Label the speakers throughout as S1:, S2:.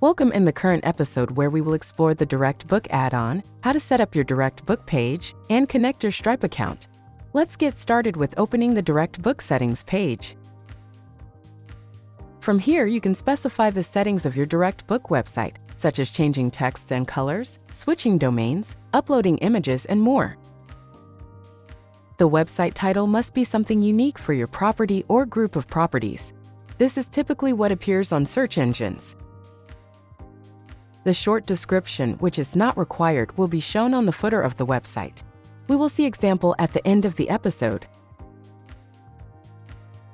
S1: Welcome in the current episode where we will explore the Direct Book add-on, how to set up your Direct Book page, and connect your Stripe account. Let's get started with opening the Direct Book settings page. From here, you can specify the settings of your Direct Book website, such as changing texts and colors, switching domains, uploading images, and more. The website title must be something unique for your property or group of properties. This is typically what appears on search engines. The short description, which is not required, will be shown on the footer of the website. We will see example at the end of the episode.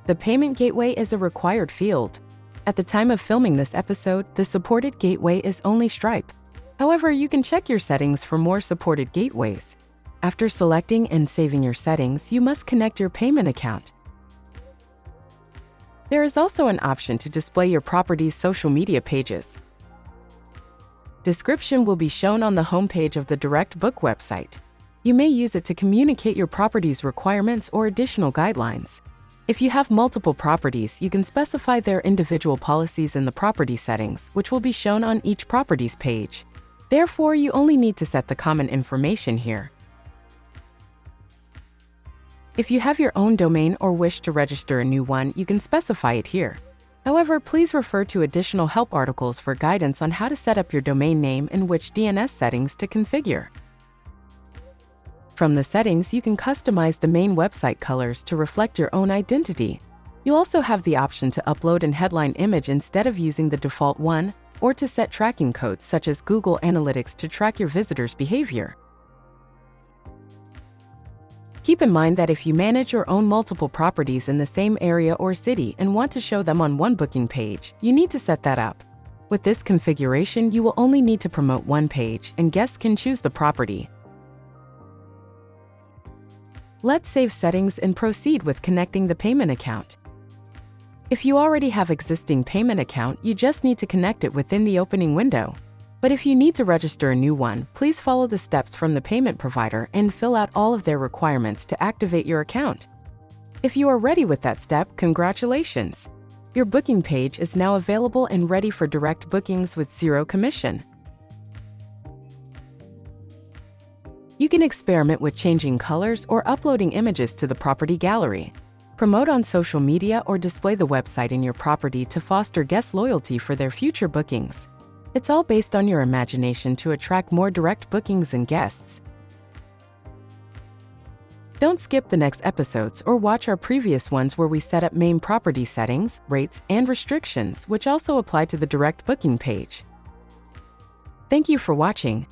S1: The payment gateway is a required field. At the time of filming this episode, the supported gateway is only Stripe. However, you can check your settings for more supported gateways. After selecting and saving your settings, you must connect your payment account. There is also an option to display your property's social media pages. Description will be shown on the homepage of the Direct Book website. You may use it to communicate your property's requirements or additional guidelines. If you have multiple properties, you can specify their individual policies in the property settings, which will be shown on each property's page. Therefore, you only need to set the common information here. If you have your own domain or wish to register a new one, you can specify it here. However, please refer to additional help articles for guidance on how to set up your domain name and which DNS settings to configure. From the settings, you can customize the main website colors to reflect your own identity. You also have the option to upload an headline image instead of using the default one, or to set tracking codes such as Google Analytics to track your visitors' behavior. Keep in mind that if you manage or own multiple properties in the same area or city and want to show them on one booking page, you need to set that up. With this configuration, you will only need to promote one page, and guests can choose the property. Let's save settings and proceed with connecting the payment account. If you already have existing payment account, you just need to connect it within the opening window. But if you need to register a new one, please follow the steps from the payment provider and fill out all of their requirements to activate your account. If you are ready with that step, congratulations! Your booking page is now available and ready for direct bookings with zero commission. You can experiment with changing colors or uploading images to the property gallery. Promote on social media or display the website in your property to foster guest loyalty for their future bookings. It's all based on your imagination to attract more direct bookings and guests. Don't skip the next episodes or watch our previous ones where we set up main property settings, rates, and restrictions, which also apply to the direct booking page. Thank you for watching.